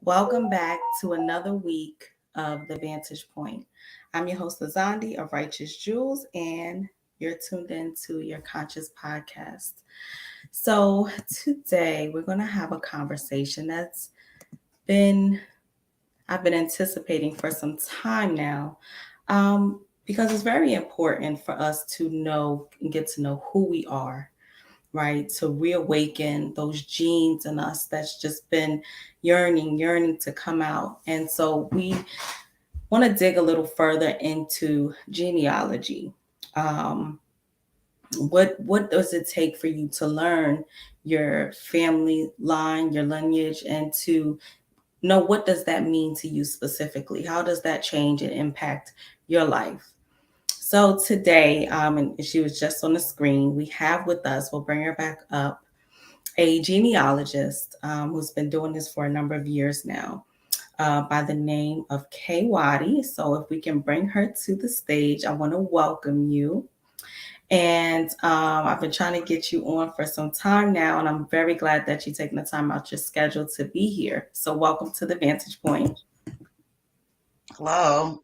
Welcome back to another week of The Vantage Point. I'm your host, Lazandi of Righteous Jewels, and you're tuned in to your Conscious Podcast. So, today we're going to have a conversation that's been, I've been anticipating for some time now, because it's very important for us to know and get to know who we are, right? To reawaken those genes in us that's just been yearning to come out. And so we want to dig a little further into genealogy. Um, what does it take for you to learn your family line, your lineage, and to know what does that mean to you specifically? How does that change and impact your life? So today, and she was just on the screen, we have with us, we'll bring her back up, a genealogist who's been doing this for a number of years now by the name of Kay Waddy. So if we can bring her to the stage, I want to welcome you. And I've been trying to get you on for some time now, and I'm very glad that you're taking the time out your schedule to be here. So welcome to the Vantage Point. Hello.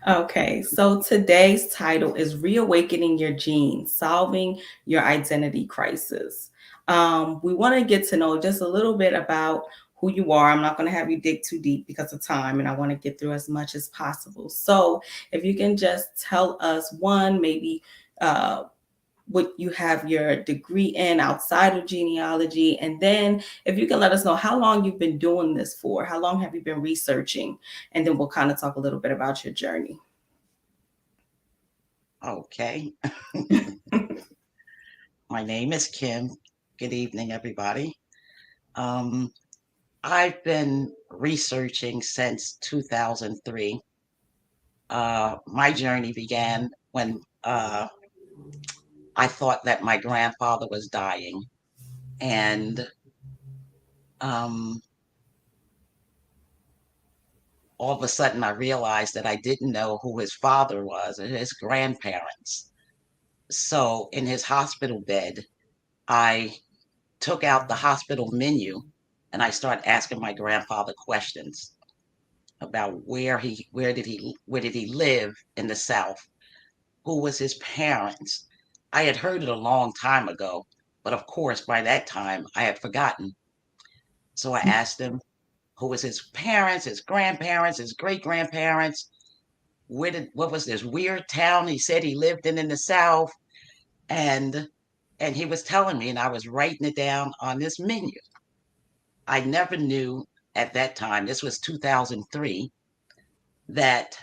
Okay, so today's title is Reawakening Your Genes, Solving Your Identity Crisis. We want to get to know just a little bit about who you are. I'm not going to have you dig too deep because of time, and I want to get through as much as possible. So, if you can just tell us one, maybe what you have your degree in outside of genealogy, and then if you can let us know how long you've been doing this for, how long have you been researching, and then we'll kind of talk a little bit about your journey. Okay. My name is Kim. Good evening, everybody. Um, I've been researching since 2003. My journey began when I thought that my grandfather was dying. And um, all of a sudden, I realized that I didn't know who his father was and his grandparents. So, in his hospital bed, I took out the hospital menu and I started asking my grandfather questions about where did he live in the South? Who was his parents? I had heard it a long time ago, but of course by that time I had forgotten. So I asked him who was his parents, his grandparents, his great grandparents. What was this weird town he said he lived in the South? And and he was telling me and I was writing it down on this menu. I never knew at that time, this was 2003, that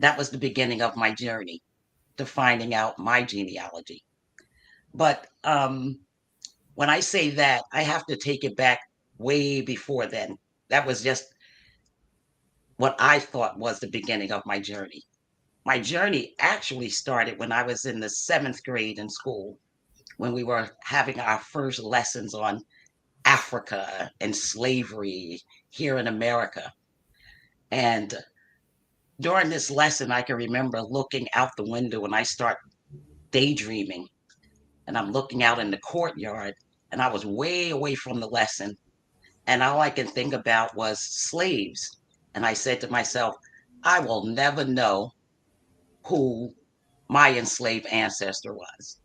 that was the beginning of my journey to finding out my genealogy. But when I say that, I have to take it back way before then. That was just what I thought was the beginning of my journey. My journey actually started when I was in the seventh grade in school, when we were having our first lessons on Africa and slavery here in America. And during this lesson, I can remember looking out the window and I start daydreaming. And I'm looking out in the courtyard and I was way away from the lesson. And all I could think about was slaves. And I said to myself, I will never know who my enslaved ancestor was.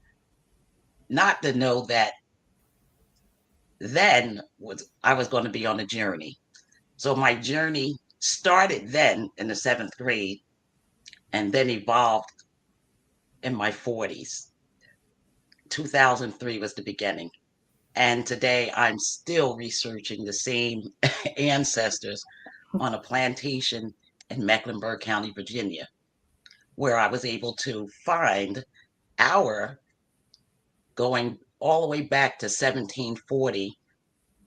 Not to know that then was I was going to be on a journey. So my journey started then in the seventh grade and then evolved in my 40s. 2003 was the beginning. And today I'm still researching the same ancestors on a plantation in Mecklenburg County, Virginia, where I was able to find our going all the way back to 1740,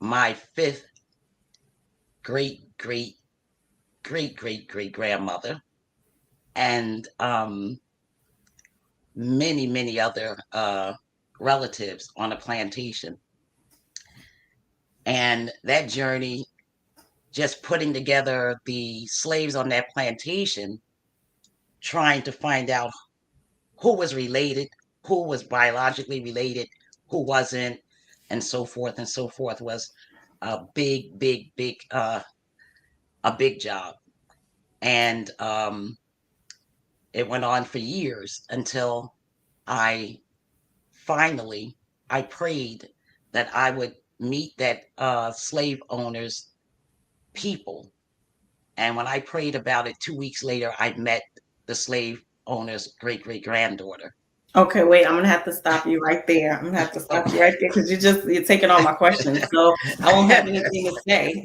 my fifth great, great, great grandmother, and many, many other relatives on a plantation. And that journey, just putting together the slaves on that plantation, trying to find out who was related, who was biologically related, who wasn't, and so forth was a big, big, big, a big job. And it went on for years until I finally I prayed that I would meet that slave owners people. And when I prayed about it 2 weeks later, I met the slave owner's great great granddaughter. Okay, wait, I'm gonna have to stop you right there. I'm gonna have to stop you Okay. right there because you're taking all my questions, so I won't have anything to say.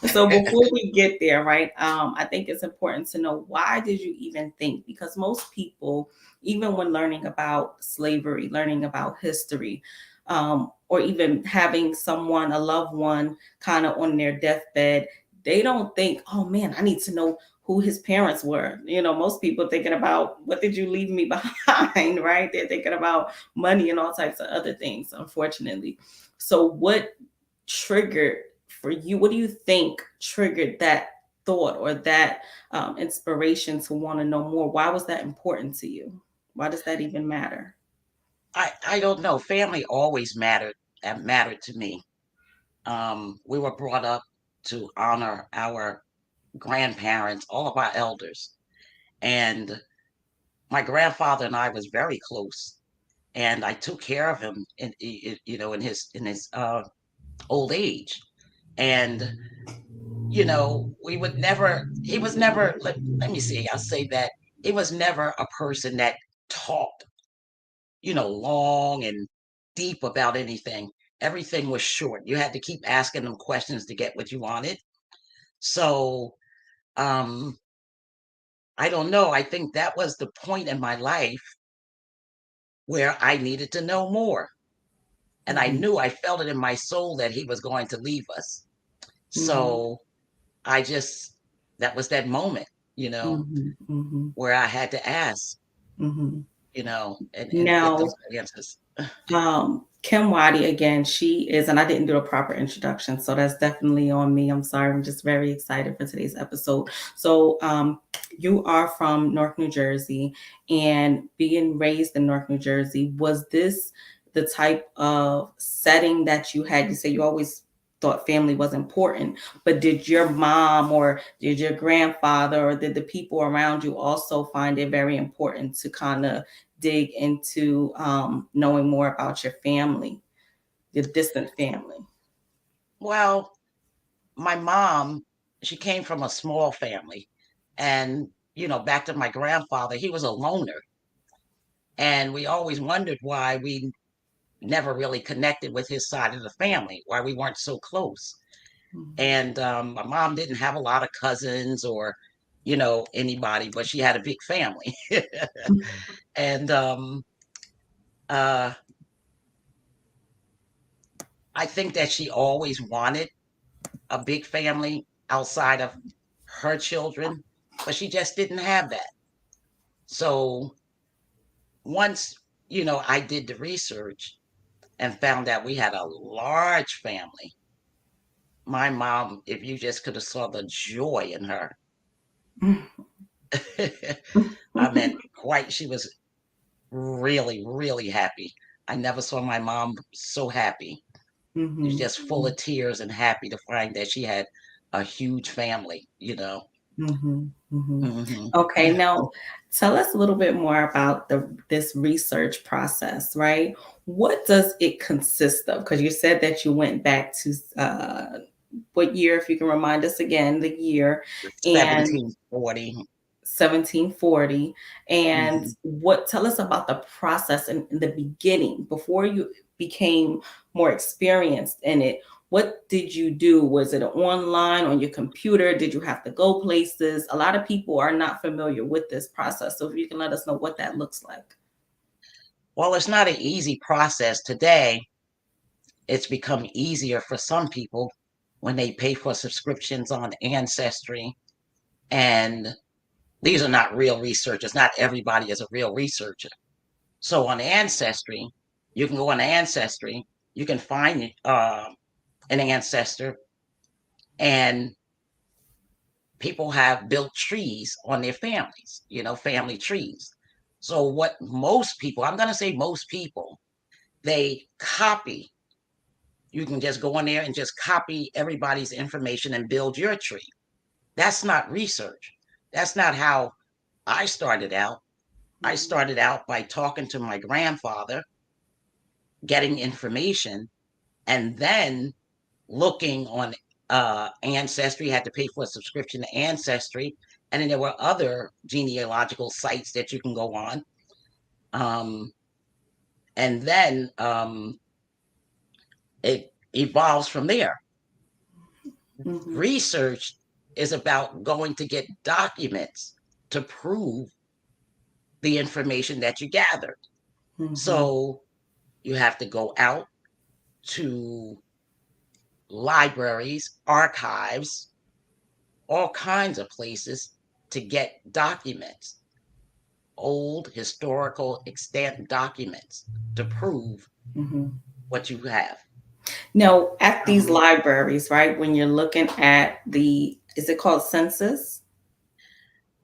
So before we get there, right? I think it's important to know, why did you even think? Because most people, even when learning about slavery, learning about history, or even having someone, a loved one, kind of on their deathbed, they don't think, "Oh man, I need to know who his parents were." Most people thinking about, what did you leave me behind, right? They're thinking about money and all types of other things, unfortunately. So what triggered for you? What do you think triggered that thought, or that inspiration to want to know more? Why was that important to you? Why does that even matter? I don't know. Family always mattered to me. We were brought up to honor our grandparents, all of our elders, and my grandfather and I was very close, and I took care of him in his old age, and we would never. He was never. Let me see. I'll say that he was never a person that talked, long and deep about anything. Everything was short. You had to keep asking them questions to get what you wanted. So, um, I don't know. I think that was the point in my life where I needed to know more. And I Hmm. knew, I felt it in my soul that he was going to leave us. Hmm. So I just, that was that moment, Hmm. Hmm. where I had to ask, Hmm. and get Now, those answers. Kim Waddy, again, she is, and I didn't do a proper introduction, so that's definitely on me. I'm sorry. I'm just very excited for today's episode. So, you are from Newark, New Jersey, and being raised in Newark, New Jersey, was this the type of setting that you had? You say you always thought family was important, but did your mom, or did your grandfather, or did the people around you also find it very important to kind of dig into knowing more about your family, your distant family? Well, my mom, she came from a small family. And, back to my grandfather, he was a loner. And we always wondered why we never really connected with his side of the family, why we weren't so close. Mhm. And my mom didn't have a lot of cousins or, anybody, but she had a big family. And uh, I think that she always wanted a big family outside of her children, but she just didn't have that. So once, I did the research and found out we had a large family. My mom, if you just could have saw the joy in her. I mean, she was really, really happy. I never saw my mom so happy. She was Mhm. just full of tears and happy to find that she had a huge family. Mhm. Mhm. Hmm. Okay, now tell us a little bit more about this research process, right? What does it consist of? Because you said that you went back to what year, if you can remind us again, the year, and 1740. 1740. And Hmm. what, tell us about the process in the beginning, before you became more experienced in it. What did you do? Was it online, on your computer? Did you have to go places? A lot of people are not familiar with this process, so if you can let us know what that looks like. Well, it's not an easy process today. It's become easier for some people when they pay for subscriptions on Ancestry. And these are not real researchers. Not everybody is a real researcher. So on Ancestry, you can go on Ancestry, you can find an ancestor, and people have built trees on their families, family trees. So what most people, I'm going to say most people, they copy. You can just go in there and just copy everybody's information and build your tree. That's not research. That's not how I started out. I Mm-hmm. started out by talking to my grandfather, getting information, and then looking on Ancestry, had to pay for a subscription to Ancestry. And then there were other genealogical sites that you can go on. Um, and then it evolves from there. Mm-hmm. Research is about going to get documents to prove the information that you gathered. Mm-hmm. So you have to go out to libraries, archives, all kinds of places to get documents, old historical extant documents to prove Mm-hmm. what you have. Now, at these Um, libraries, right, when you're looking at the, is it called Census?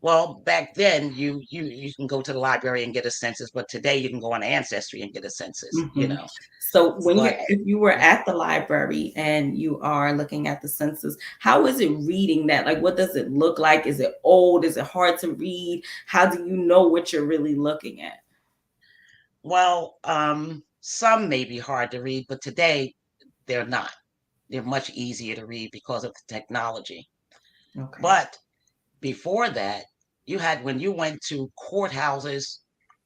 well, back then you can go to the library and get a census, but today you can go on Ancestry and get a census. Hmm. So when you're, But if you were at the library and you are looking at the census, how is it reading that? Like, what does it look like? Is it old? Is it hard to read? How do you know what you're really looking at? well, some may be hard to read, but today they're not. They're much easier to read because of the technology. Okay. But before that, you had when you went to courthouses,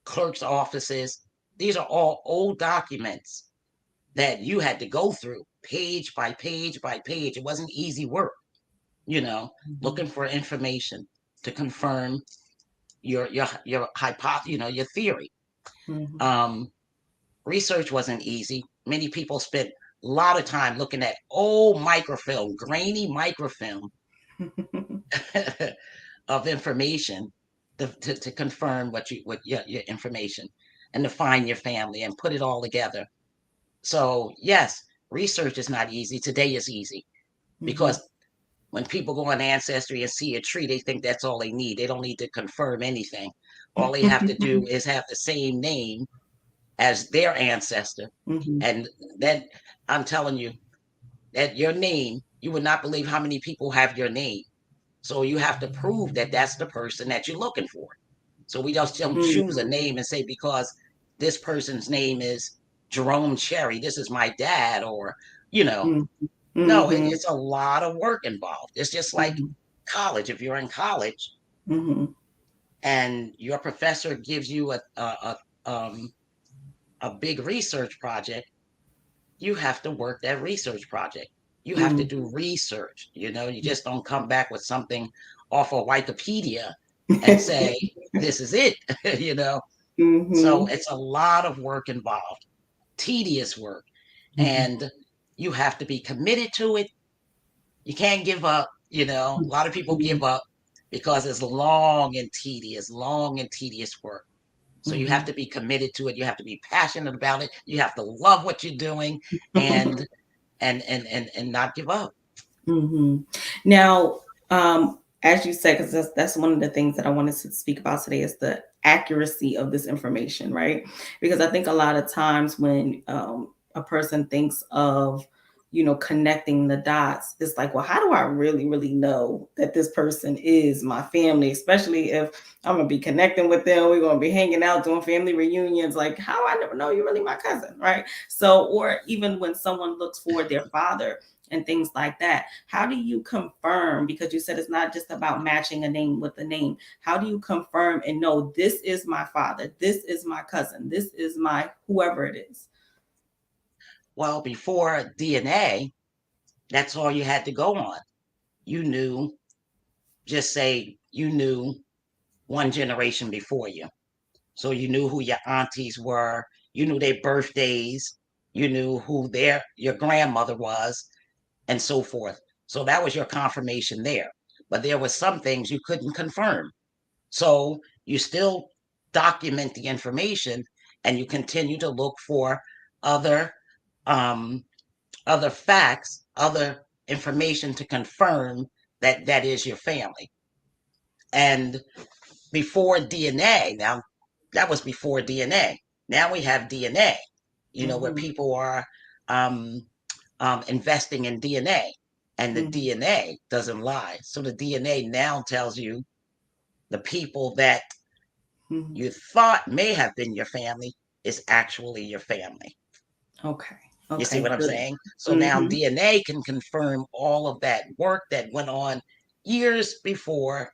clerks' offices, these are all old documents that you had to go through page by page by page. It wasn't easy work, you know, Hmm. looking for information to confirm your hypothesis, your theory. Hmm. Um, Research wasn't easy. Many people spent a lot of time looking at old microfilm, grainy microfilm of information to confirm what your information and to find your family and put it all together. So yes, research is not easy. Today is easy Hmm. because when people go on Ancestry and see a tree, they think that's all they need. They don't need to confirm anything. All they have to do is have the same name as their ancestor. Hmm. And then I'm telling you that your name, you would not believe how many people have your name. So you have to prove that that's the person that you're looking for. So we just don't choose a name and say because this person's name is Jerome Cherry, this is my dad, or you know, Hmm. no, Hmm. it's a lot of work involved. It's just like Hmm. college. If you're in college Hmm. and your professor gives you a big research project, you have to work that research project. You have to Hmm. do research. You just don't come back with something off of Wikipedia and say, this is it, you know? So Hmm. it's a lot of work involved, tedious work. And you have to be committed to it. You can't give up. A lot of people give up because it's long and tedious work. So you have Hmm. to be committed to it. You have to be passionate about it. You have to love what you're doing and and not give up. Hmm. Now, as you said, because that's one of the things that I wanted to speak about today is the accuracy of this information, right? Because I think a lot of times when a person thinks of, connecting the dots, it's like, well, how do I really, really know that this person is my family, especially if I'm gonna be connecting with them, we're gonna be hanging out, doing family reunions. Like, how I never know you're really my cousin, right? So, or even when someone looks for their father and things like that. How do you confirm? Because you said it's not just about matching a name with a name. How do you confirm and know this is my father, this is my cousin, this is my whoever it is? Well, before DNA, that's all you had to go on. You knew, just say you knew one generation before you. So you knew who your aunties were, you knew their birthdays, you knew who your grandmother was, and so forth. So that was your confirmation there. But there were some things you couldn't confirm. So you still document the information and you continue to look for other um, other facts, other information to confirm that that is your family. And before DNA, now that was before DNA. Now we have DNA. where Mm-hmm. people are um, investing in DNA, and the Mm-hmm. DNA doesn't lie. So the DNA now tells you the people that Mm-hmm. you thought may have been your family is actually your family. Okay. You see Okay. what I'm Good. saying? So now Mm-hmm. DNA can confirm all of that work that went on years before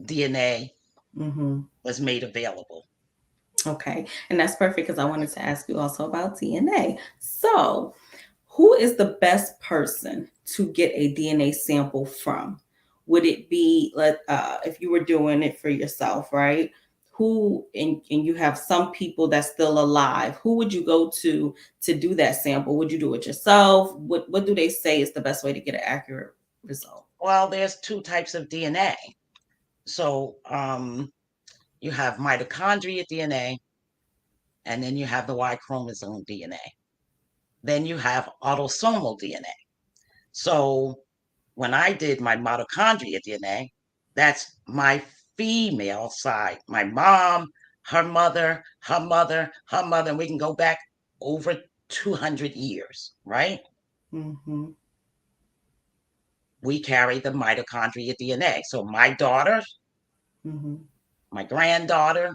DNA Mm-hmm. was made available. Okay. And that's perfect because I wanted to ask you also about DNA. So, who is the best person to get a DNA sample from? Would it be if you were doing it for yourself, right? Who and you have some people that's still alive. Who would you go to do that sample? Would you do it yourself? What do they say is the best way to get an accurate result? Well, there's two types of DNA. So you have mitochondria DNA, and then you have the Y chromosome DNA. Then you have autosomal DNA. So when I did my mitochondria DNA, that's my female side. My mom, her mother, her mother, her mother, and we can go back over 200 years, right? Mm-hmm. We carry the mitochondria DNA. So my daughter, Mm-hmm. my granddaughter,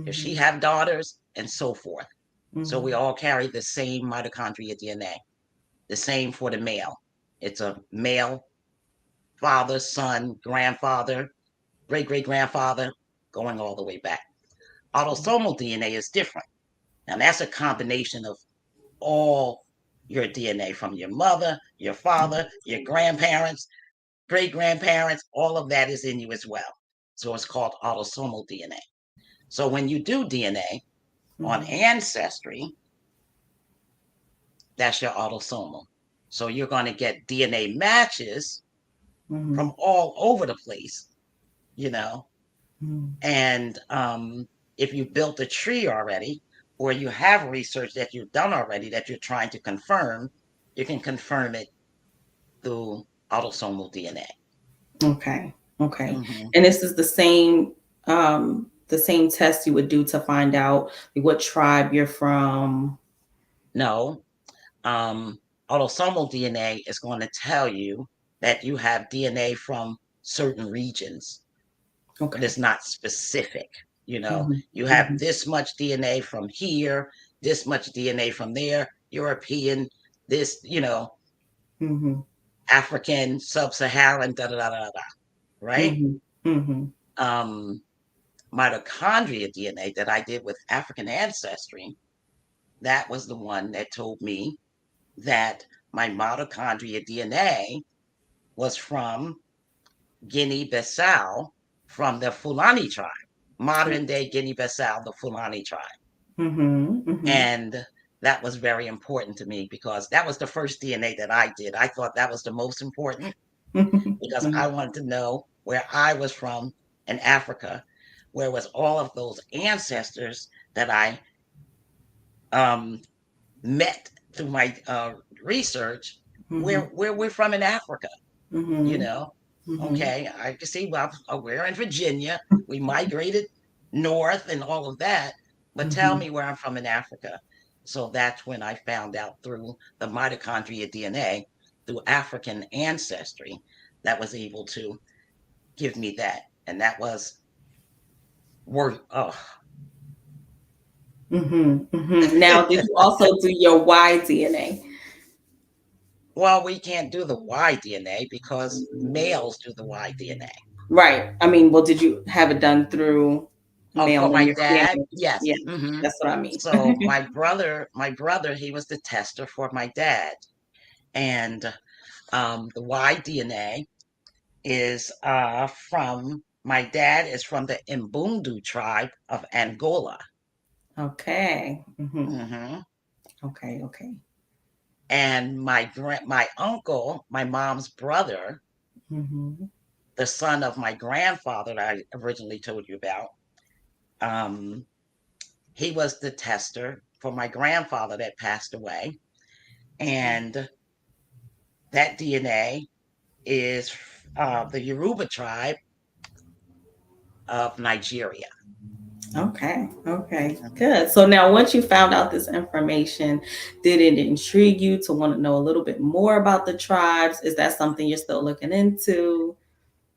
if she Mm-hmm. have daughters, and so forth. So we Mm-hmm. all carry the same mitochondria DNA. The same for the male. It's a male father, son, grandfather, great great grandfather, going all the way back. Autosomal DNA is different. Now, that's a combination of all your DNA from your mother, your father, your grandparents, great grandparents, all of that is in you as well. So it's called autosomal DNA. So when you do DNA on Mm-hmm. Ancestry, that's your autosomal. So you're going to get DNA matches Mm-hmm. from all over the place, you know, Mm-hmm. and if you built a tree already, or you have research that you've done already that you're trying to confirm, you can confirm it through autosomal DNA. Okay. Okay. Hmm. And this is the same test you would do to find out what tribe you're from. No, um, autosomal DNA is going to tell you that you have DNA from certain regions, but Okay. it's not specific. Mm-hmm. You have Mm-hmm. this much DNA from here, this much DNA from there, European, this, Mm-hmm. African, sub-Saharan, da da da da da, right? Mm-hmm. Mm-hmm. Um, Mitochondria DNA that I did with African ancestry, that was the one that told me that my mitochondria DNA was from Guinea-Bissau, from the Fulani tribe, modern day Guinea-Bissau, the Fulani tribe. Mm-hmm. Mm-hmm. And that was very important to me because that was the first DNA that I did. I thought that was the most important because Mm-hmm. I wanted to know where I was from in Africa, where was all of those ancestors that I um, met through my research, Mm-hmm. where we're from in Africa, you Mm-hmm. know. Mm-hmm. Okay, I can see, well, we're in Virginia. We migrated north and all of that, but tell Mm-hmm. me where I'm from in Africa. So that's when I found out through the mitochondria DNA, through African ancestry, that was able to give me that. And that was worth, oh, Mm-hmm. Mm-hmm. Now, did you also do your Y DNA? well, we can't do the Y DNA because males do the Y DNA. Right. I mean, well, did you have it done through Oh, for mail in my your dad, family? yes. Yeah, Hmm. that's what I mean. So my brother, he was the tester for my dad, and the Y DNA is from my dad is from the Mbundu tribe of Angola. Okay. Mm-hmm. Hmm. Okay. Okay. And my uncle, my mom's brother, Mm-hmm. the son of my grandfather that I originally told you about, um, he was the tester for my grandfather that passed away, and that DNA is the Yoruba tribe of Nigeria. Okay. Okay. Mhm. Good. So now, once you found out this information, did it intrigue you to want to know a little bit more about the tribes? Is that something you're still looking into?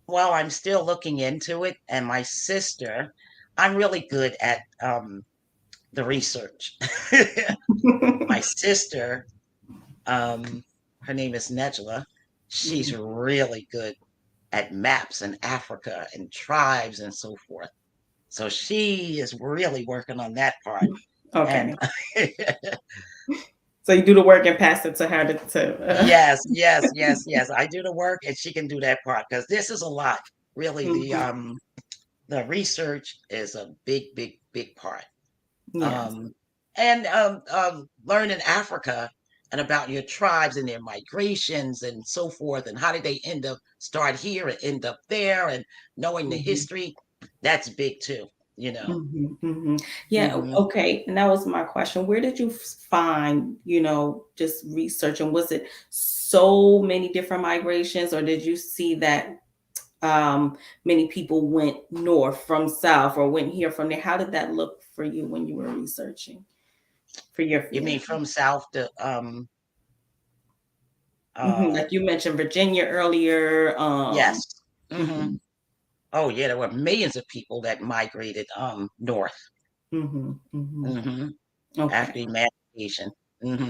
Well, I'm still looking into it, and my sister, I'm really good at the research. My sister, um, her name is Nejla. She's Mhm. really good at maps in Africa and tribes and so forth. So she is really working on that part. And Okay. So you do the work and pass it to her yes, yes, yes, yes. I do the work and she can do that part because this is a lot. Really, Mhm. the research is a big, big, big part. Yes. Um, and learning Africa and about your tribes and their migrations and so forth, and how did they end up start here and end up there, and knowing the Mhm. history, that's big too, you know. Mhm, mhm. Yeah, Hmm. okay, and that was my question. Where did you find, just researching? Was it so many different migrations, or did you see that many people went north from south or went here from there? How did that look for you when you were researching for your You mean field? from south to Like uh you mentioned Virginia earlier. yes. Hmm. Mhm, Oh yeah, there were millions of people that migrated north. mhm, mhm. Hmm. Okay. After emancipation.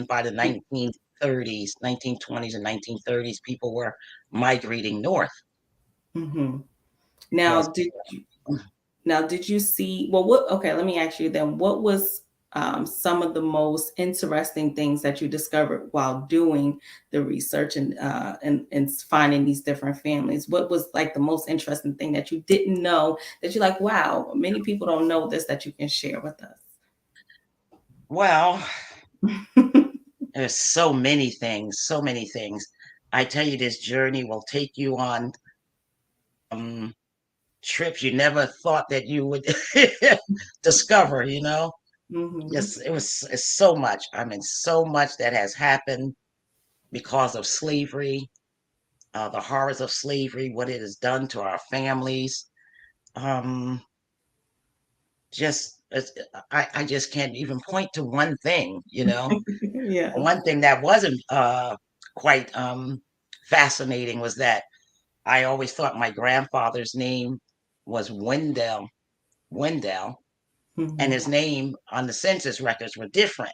By the 1930s, 1920s, and 1930s, people were migrating north Hmm. because Now, did you see, well, what, okay, let me ask you then, what was some of the most interesting things that you discovered while doing the research and finding these different families? What was like the most interesting thing that you didn't know that you're like, wow, many people don't know this that you can share with well, us? there's so many things, so many things. I tell you, this journey will take you on um, trips you never thought that you would discover. You know, Hmm. just it's so much. I mean, so much that has happened because of slavery, the horrors of slavery, what it has done to our families. Um, just I just can't even point to one thing, you know. Yeah. One thing that wasn't quite fascinating was that I always thought my grandfather's name was Wendell, and Hmm. his name on the census records were different.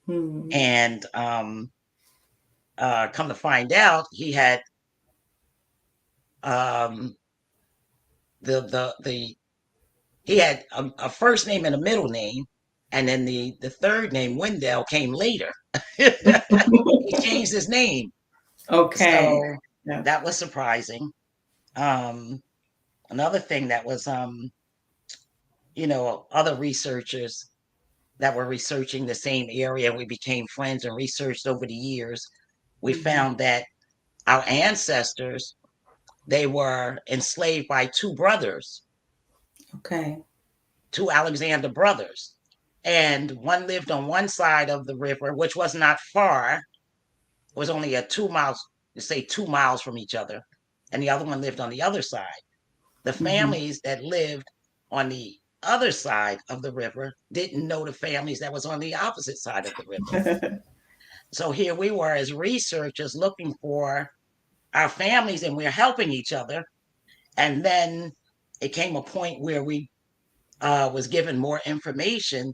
Hmm. And come to find out, he had um, the he had a first name and a middle name, and then the third name Wendell came later. He changed his name, Okay. so Yeah. that was surprising. Um, Another thing that was, other researchers that were researching the same area, we became friends and researched over the years. We Hmm. found that our ancestors, they were enslaved by two brothers, Okay. two Alexander brothers. And one lived on one side of the river, which was not far. It was only a 2 miles, say 2 miles from each other. And the other one lived on the other side. The Hmm. families that lived on the other side of the river didn't know the families that was on the opposite side of the river. So here we were as researchers looking for our families and we're helping each other. And then it came a point where we was given more information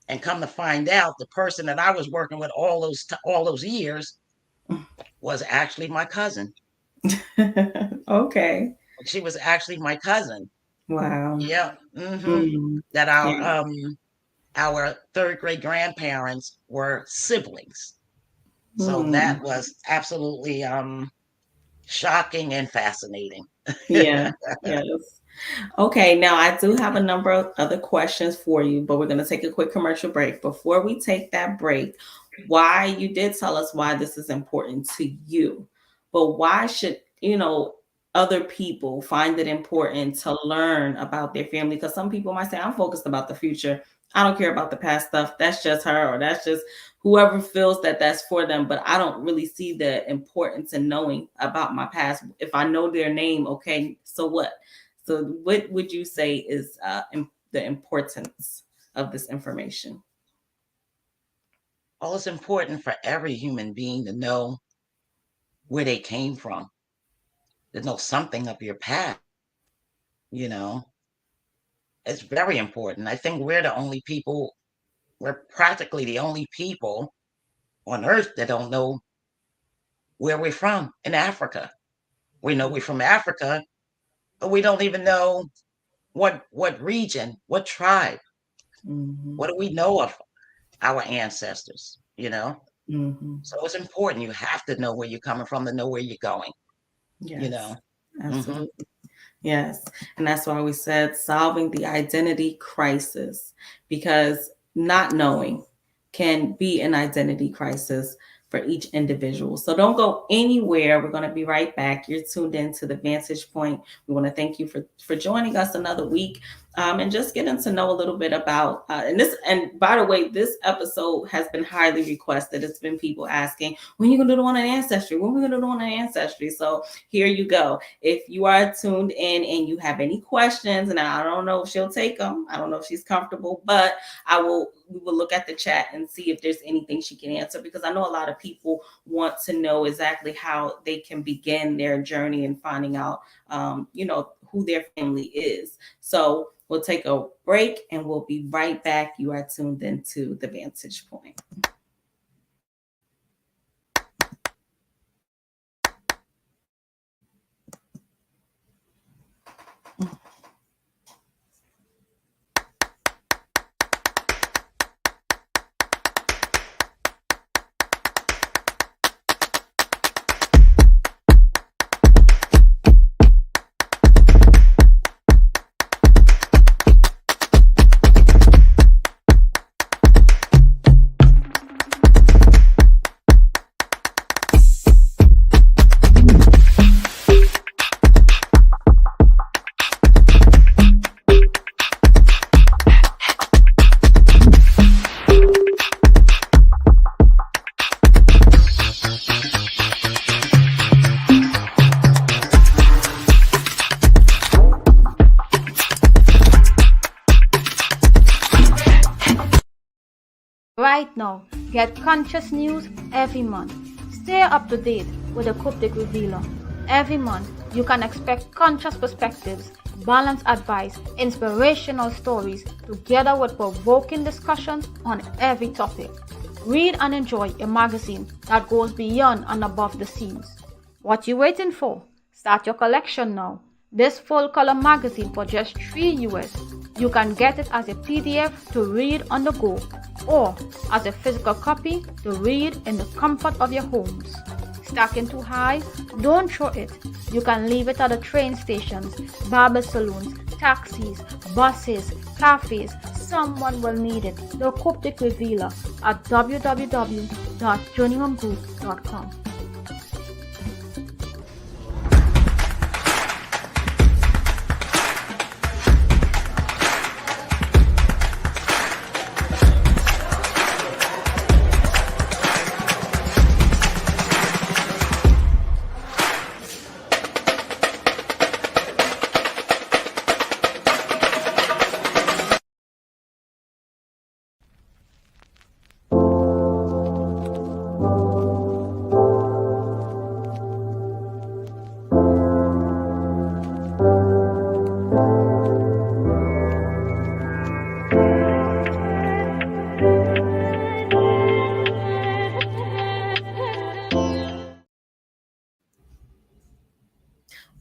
and come to find out the person that I was working with all those years was actually my cousin. Okay. She was actually my cousin. Wow. Yeah. Mm. That Yeah. our third grade grandparents were siblings. So Mm. that was absolutely shocking and fascinating. Yeah. Yes. Okay, now I do have a number of other questions for you, but we're going to take a quick commercial break. Before we take that break, why you did tell us why this is important to you, but why should, other people find it important to learn about their family? Because some people might say, I'm focused about the future. I don't care about the past stuff. That's just her, or that's just whoever feels that that's for them. But I don't really see the importance in knowing about my past. If I know their name, okay, so what? So, what would you say is the importance of this information? Well, it's important for every human being to know where they came from, to know something of your past, you know. It's very important. I think we're practically the only people on earth that don't know where we're from in Africa. We know we're from Africa, but we don't even know what region, what tribe, Mm-hmm. what do we know of our ancestors, you know? Mm-hmm. So it's important. You have to know where you're coming from to know where you're going, you Yes, know? Mhm. absolutely. Yes. And that's why we said solving the identity crisis, because not knowing can be an identity crisis for each individual. So don't go anywhere. We're going to be right back. You're tuned in to the Vantage Point. We want to thank you for joining us another week, and just getting to know a little bit about and this. And by the way, this episode has been highly requested. It's been people asking, when are you going to do the one on ancestry? When are we going to do the one on ancestry? So here you go. If you are tuned in and you have any questions, and I don't know if she'll take them, I don't know if she's comfortable, but we will look at the chat and see if there's anything she can answer, because I know a lot of people want to know exactly how they can begin their journey in finding out, who their family is. So we'll take a break and we'll be right back. You are tuned into the Vantage Point. Right now, get conscious news every month. Stay up to date with the Cryptic Revealer. Every month, you can expect conscious perspectives, balanced advice, inspirational stories, together with provoking discussions on every topic. Read and enjoy a magazine that goes beyond and above the scenes. What you waiting for? Start your collection now. This full color magazine for just $3 US. You can get it as a PDF to read on the go, or as a physical copy to read in the comfort of your homes. Stacking too high? Don't throw it. You can leave it at the train stations, barber salons, taxis, buses, cafes. Someone will need it. The Cryptic Revealer at www.journeyhomegroup.com.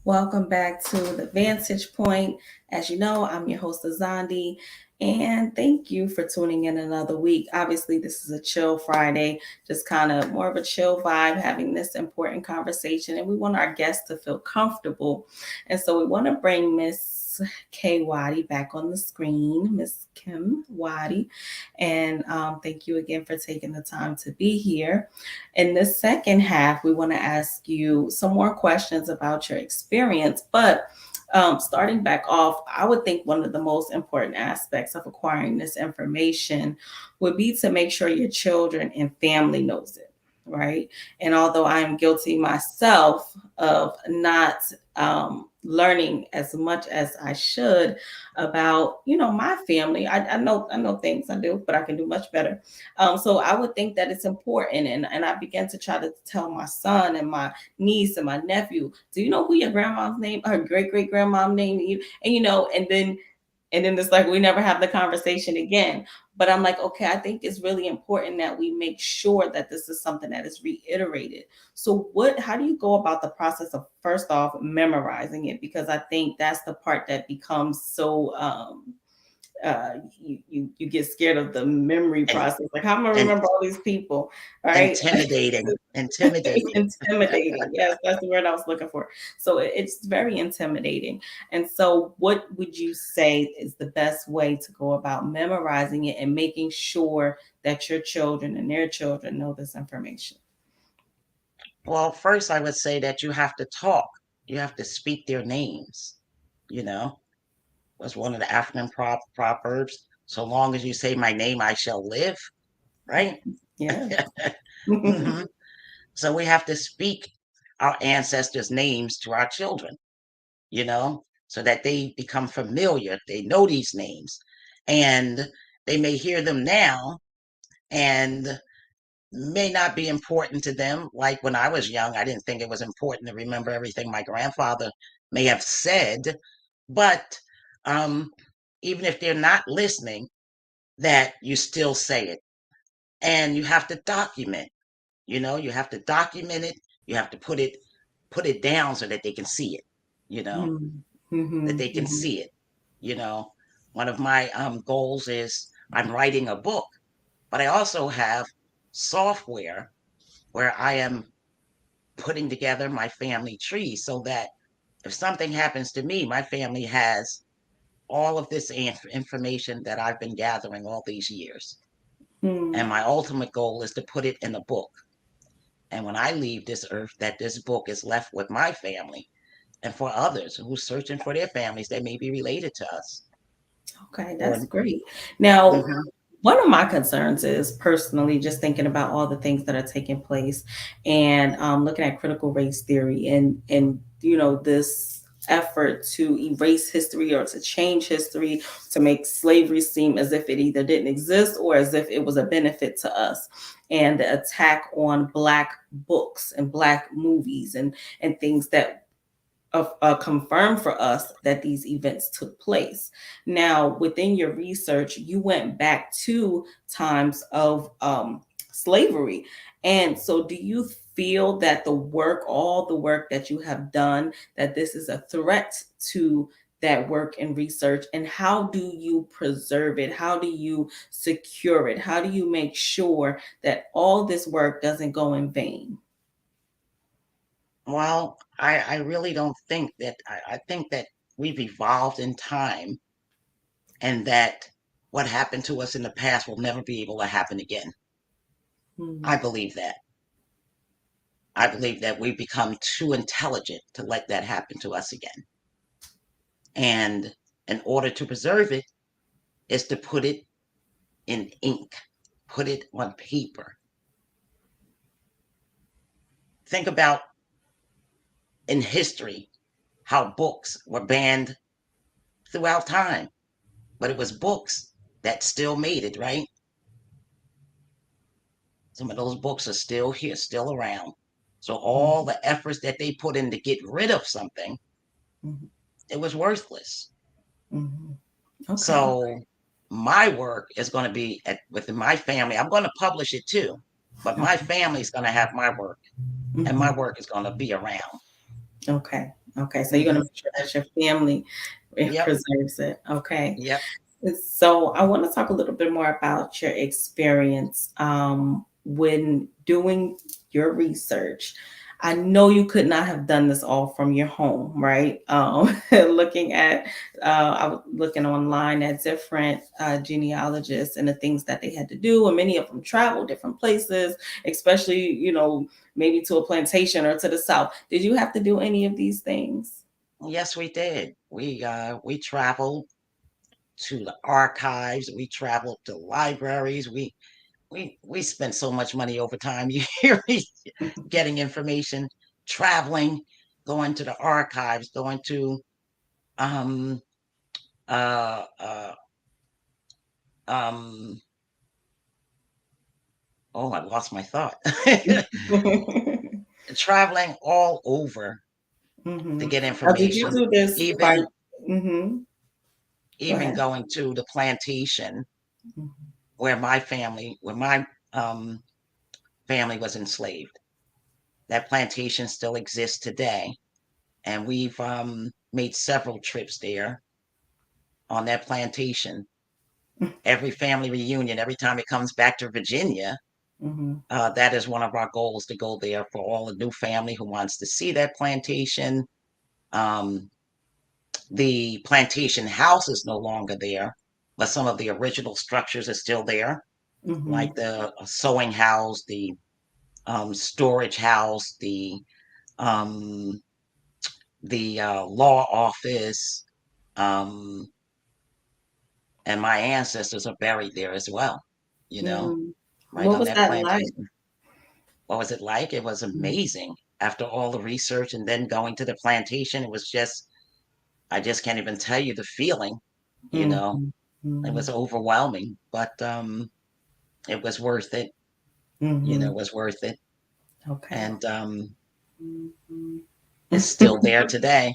Welcome back to the Vantage Point. As you know, I'm your host, Azandi, and thank you for tuning in another week. Obviously, this is a chill Friday, just kind of more of a chill vibe, having this important conversation, and we want our guests to feel comfortable. And so we want to bring Miss K. Waddy back on the screen, Miss Kim Waddy. And thank you again for taking the time to be here. In the second half, we want to ask you some more questions about your experience. But starting back off, I would think one of the most important aspects of acquiring this information would be to make sure your children and family knows it, right? And although I am guilty myself of not, learning as much as I should about, my family. I know things I do, but I can do much better. So I would think that it's important, and I began to try to tell my son and my niece and my nephew, do you know who your grandma's name, her great great grandmom's name, and then it's like we never have the conversation again. But I'm like, okay, I think it's really important that we make sure that this is something that is reiterated. So how do you go about the process of, first off, memorizing it? Because I think that's the part that becomes so you get scared of the memory and process. Like, how am I gonna and remember all these people, right? intimidating, It's intimidating. intimidating. Yes, that's the word I was looking for. So it's very intimidating. And so, what would you say is the best way to go about memorizing it and making sure that your children and their children know this information? Well, first I would say that you have to talk. You have to speak their names. You know, was one of the African proverbs. So long as you say my name, I shall live. Right. Yeah. hmm So we have to speak our ancestors' names to our children, so that they become familiar. They know these names and they may hear them now and may not be important to them. Like when I was young, I didn't think it was important to remember everything my grandfather may have said. But um, even if they're not listening, that you still say it. And you have to document, you have to document it. You have to put it down so that they can see it, you know, that Mm-hmm, they can hmm. see it. You know, one of my goals is I'm writing a book, but I also have software where I am putting together my family tree so that if something happens to me, my family has all of this information that I've been gathering all these years. Hmm. And my ultimate goal is to put it in a book. And when I leave this earth, that this book is left with my family and for others who's searching for their families that may be related to us. Okay, Or, that's great. Now, mhm. one of my concerns is personally just thinking about all the things that are taking place, and looking at critical race theory, and this effort to erase history or to change history, to make slavery seem as if it either didn't exist or as if it was a benefit to us, and the attack on black books and black movies and things that confirmed for us that these events took place. Now, within your research, you went back to times of slavery. And so, do you feel that all the work that you have done, that this is a threat to that work and research? And how do you preserve it? How do you secure it? How do you make sure that all this work doesn't go in vain? Well, I really don't think that, I think that we've evolved in time and that what happened to us in the past will never be able to happen again. I Hmm. believe that. I believe that we've become too intelligent to let that happen to us again. And in order to preserve it is to put it in ink, put it on paper. Think about in history how books were banned throughout time, but it was books that still made it, right? Some of those books are still here, still around. So all the efforts that they put in to get rid of something, Hmm. it was worthless. Hmm. Okay. So my work is going to be within my family. I'm going to publish it too, but my Okay. family's going to have my work, and my Hmm. work is going to be around. Okay. Okay. So you're going to hmm make sure that your family Yep. preserves it. Okay. Yep. So I want to talk a little bit more about your experience when doing your research. I know you could not have done this all from your home, right? I was looking online at different genealogists and the things that they had to do, and many of them travel different places, especially maybe to a plantation or to the south. Did you have to do any of these things? Yes, we did. We traveled to the archives. We traveled to libraries. We spent so much money over time. You hear me getting information, traveling. going to the archives, going to um uh uh um oh, I lost my thought. Traveling all over to Mm-hmm. get Now, did you information, do this by? even Mm-hmm. Go even ahead. going to the plantation where my um family was enslaved. That plantation still exists today, and we've made several trips there on that plantation. Every family reunion, every time it comes back to Virginia, Mm-hmm. that is one of our goals, to go there for all the new family who wants to see that plantation. Um, the plantation house is no longer there, but some of the original structures are still there, Mm-hmm. like the sewing house, the storage house, um, the law office, um, and my ancestors are buried there as well. You know, Mm-hmm. right What on was that that like? plantation. What was it like? It was amazing. After all the research and then going to the plantation, it was just, I just can't even tell you the feeling, you know. Mm-hmm. It Mm-hmm. was overwhelming, but it was worth it. You know, Mm-hmm. it was worth it. Okay. And Mhm. it's still there today.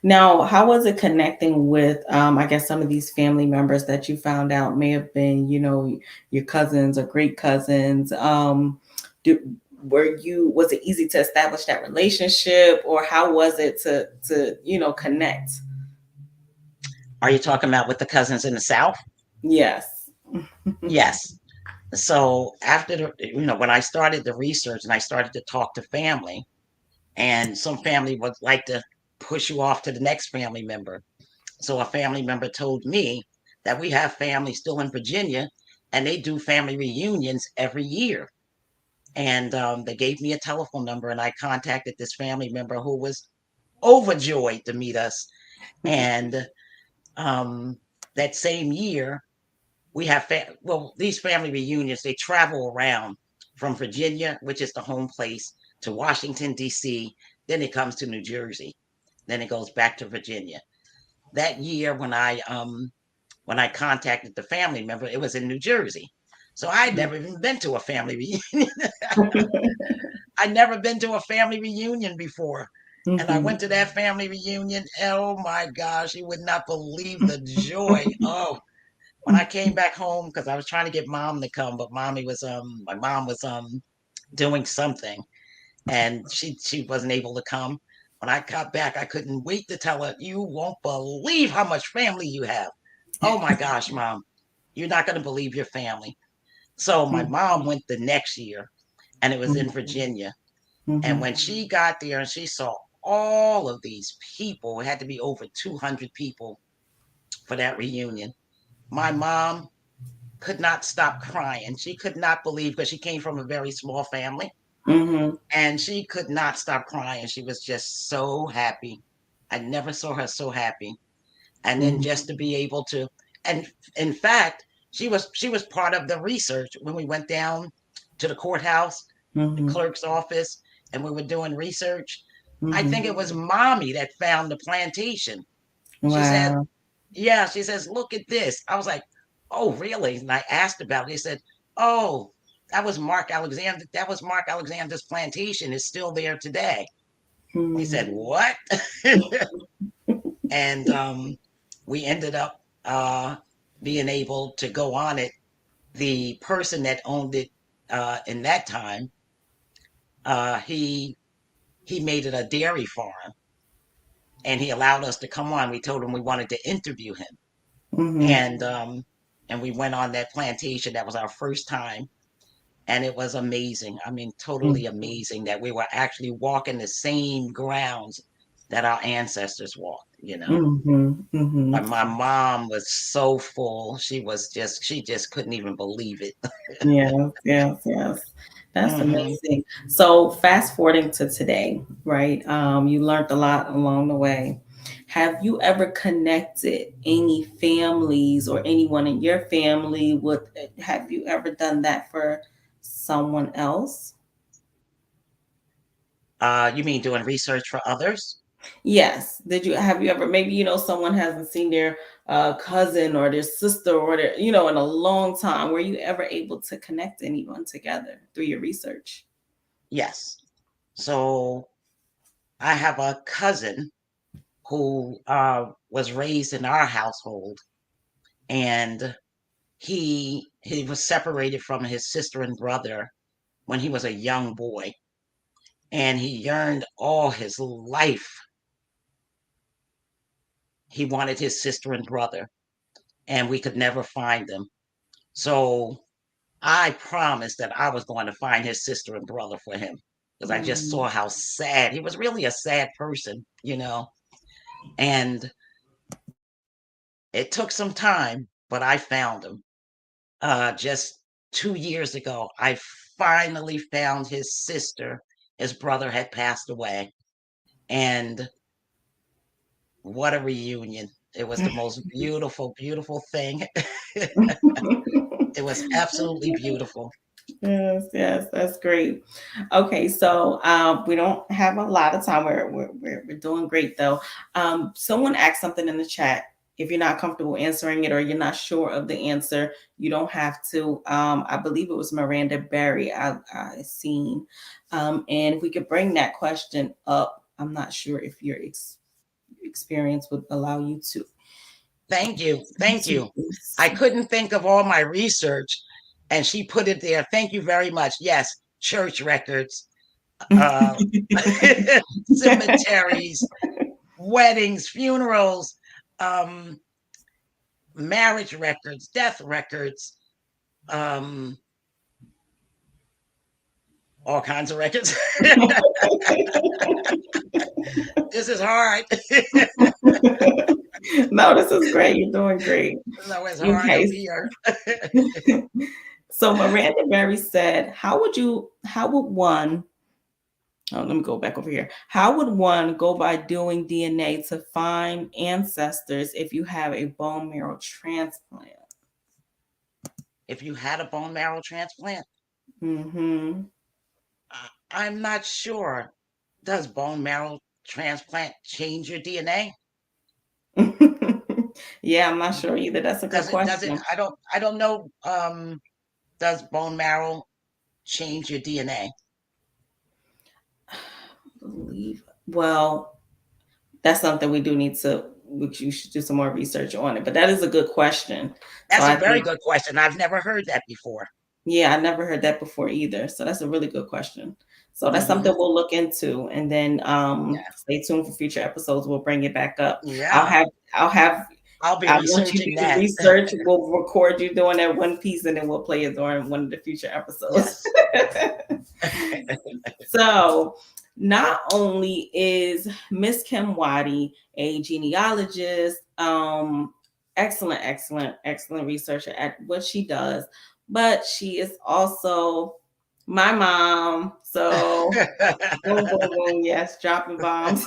Now, how was it connecting with, I guess, some of these family members that you found out may have been, your cousins or great cousins? Do, was it easy to establish that relationship, or how was it to connect? Are you talking about with the cousins in the South? Yes. Yes. So after when I started the research and I started to talk to family, and some family would like to push you off to the next family member. So a family member told me that we have family still in Virginia, and they do family reunions every year. And they gave me a telephone number, and I contacted this family member who was overjoyed to meet us. And um, that same year, we have these family reunions. They travel around from Virginia, which is the home place, to Washington D.C. Then it comes to New Jersey. Then it goes back to Virginia. That year, when I contacted the family member, it was in New Jersey. So I'd never even been to a family reunion. I'd never been to a family reunion before. And I Mhm. went to that family reunion. Oh my gosh, you would not believe the joy. Oh, when I came back home, because I was trying to get mom to come, but my mom was doing something, and she wasn't able to come. When I got back, I couldn't wait to tell her, you won't believe how much family you have. Oh my gosh, mom, you're not going to believe your family. So my mom went the next year, and it was in Virginia. And Mhm. when she got there and she saw all of these people, it had to be over 200 people for that reunion. My mom could not stop crying. She could not believe, because she came from a very small family, Mhm. and she could not stop crying. She was just so happy. I never saw her so happy. And then Mhm. just to be able to, and in fact, she was part of the research when we went down to the courthouse, the Mhm. clerk's office, and we were doing research. I Mhm. think it was mommy that found the plantation. She said, Wow. yeah, she says, look at this. I was like, oh, really? And I asked about it. He said, oh, that was Mark Alexander. That was Mark Alexander's plantation. It's still there today. He Mhm. said, what? And we ended up being able to go on it. The person that owned it in that time, he made it a dairy farm, and he allowed us to come on. We told him we wanted to interview him, Mhm. and we went on that plantation. That was our first time, and it was amazing. I mean, totally amazing that we were actually walking the same grounds that our ancestors walked. Mhm. Mhm. And my mom was so full. She just couldn't even believe it. Yes, yes, yes. That's Hmm. amazing. So fast forwarding to today, right? You learned a lot along the way. Have you ever connected any families or anyone in your family with, have you ever done that for someone else? You mean doing research for others? Yes. Have you ever, maybe, someone hasn't seen their cousin or their sister or their, in a long time. Were you ever able to connect anyone together through your research? Yes. So I have a cousin who was raised in our household, and he was separated from his sister and brother when he was a young boy, and he yearned all his life. He wanted his sister and brother, and we could never find them. So I promised that I was going to find his sister and brother for him, because I just Mm. saw how sad he was. Really a sad person. And it took some time, but I found him. Just 2 years ago, I finally found his sister. His brother had passed away, and what a reunion! It was the most beautiful, beautiful thing. It was absolutely beautiful. Yes, yes, that's great. Okay, so we don't have a lot of time. We're doing great though. Someone asked something in the chat. If you're not comfortable answering it or you're not sure of the answer, you don't have to. I believe it was Miranda Berry I seen, and if we could bring that question up, I'm not sure if your experience would allow you to. Thank you. Thank to you. I couldn't think of all my research, and she put it there. Thank you very much. Yes, church records, uh, cemeteries, weddings, funerals, um, marriage records, death records, um, all kinds of records. This is hard. No, this is great. You're doing great. No, it's hard up Okay. here. So Miranda Berry said, how would one, oh, let me go back over here. How would one go by doing DNA to find ancestors if you have a bone marrow transplant? If you had a bone marrow transplant, Mm-hmm. I'm not sure. Does bone marrow transplant change your DNA? Yeah, I'm not sure either. That's a good Does it? question. I don't know. Does bone marrow change your DNA? Believe. Well, that's something we do need to, which you should do some more research on it. But that is a good question. So That's a I very think, good question. I've never heard that before. yeah, I never heard that before either. So that's a really good question. So that's something Hmm. we'll look into, and then Yeah. stay tuned for future episodes. We'll bring it back up. I'll Yeah. have I'll have I'll be I want you to researching do the that. research. We'll record you doing that one piece, and then we'll play it during one of the future episodes. Yes. So, not only is Miss Kim Waddy a genealogist, excellent researcher at what she does, but she is also my mom. So, boom, boom, boom. Yes, dropping bombs.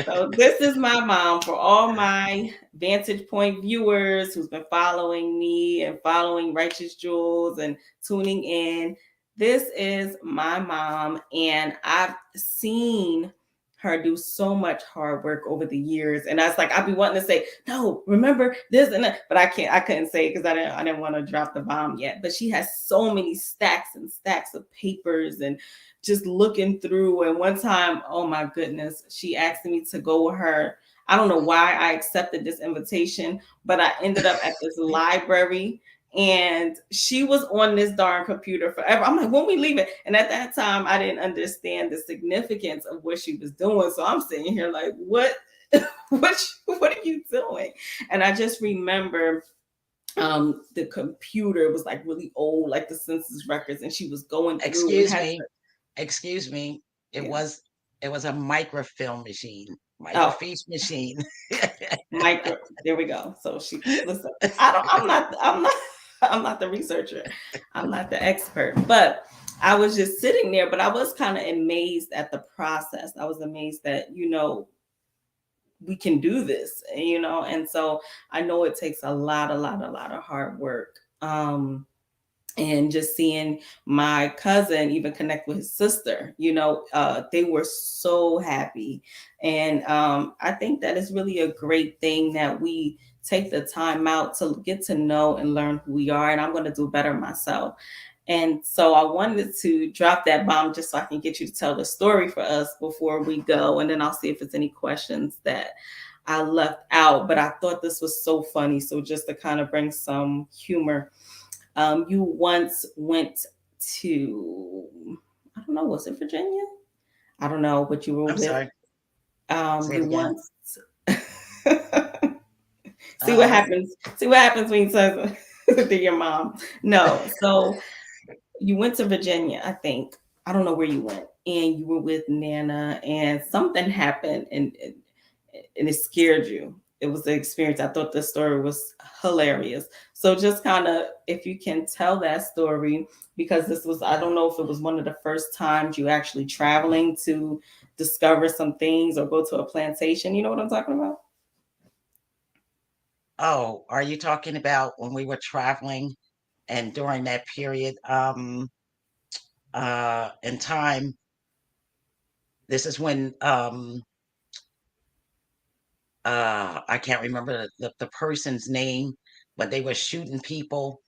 So this is my mom for all my Vantage Point viewers who's been following me and following Righteous Jewels and tuning in. This is my mom, and I've seen her do so much hard work over the years. And I was like, I'd be wanting to say, no, remember this and that, but I couldn't say it because I didn't want to drop the bomb yet. But she has so many stacks and stacks of papers and just looking through. And one time, oh my goodness, she asked me to go with her. I don't know why I accepted this invitation, but I ended up at this library and she was on this darn computer forever. I'm like, when we leave it? And at that time, I didn't understand the significance of what she was doing. So I'm sitting here like, what? what are you doing? And I just remember the computer was like really old, like the census records, and she was going through and Excuse had me. Excuse me. It yeah. was it was a microfilm machine, Oh, microfiche machine. micro. There we go. So she listen. I don't. I'm not. I'm not the researcher. I'm not the expert. But I was just sitting there. But I was kind of amazed at the process. I was amazed that we can do this. And so I know it takes a lot of hard work. and just seeing my cousin even connect with his sister, they were so happy. And I think that is really a great thing that we take the time out to get to know and learn who we are. And I'm going to do better myself. And so I wanted to drop that bomb just so I can get you to tell the story for us before we go. And then I'll see if there's any questions that I left out. But I thought this was so funny. So just to kind of bring some humor, you once went to, I don't know, was it Virginia? I don't know, but you were I'm with, sorry. Say it you again. once. See what Uh, happens. See what happens when you say to your mom. No, so you went to Virginia, I think. I don't know where you went, and you were with Nana, and something happened, and it scared you. It was the experience. I thought the story was hilarious. So just kind of, if you can tell that story, because this was, I don't know if it was one of the first times you actually traveling to discover some things or go to a plantation. You know what I'm talking about? oh, are you talking about when we were traveling and during that period in time? This is when I can't remember the person's name, but they were shooting people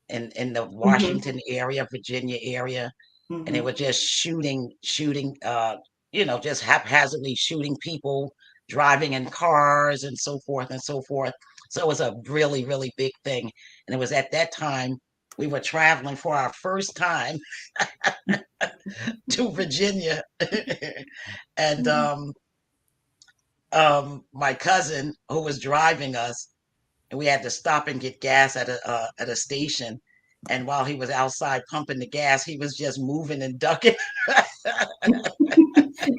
in the Mm-hmm. Washington area, Virginia area, and they Mm-hmm. were just shooting, just haphazardly shooting people, driving in cars and so forth and so forth. So it was a really, really big thing. And it was at that time we were traveling for our first time to Virginia. And my cousin who was driving us, and we had to stop and get gas at a station. And while he was outside pumping the gas, he was just moving and ducking.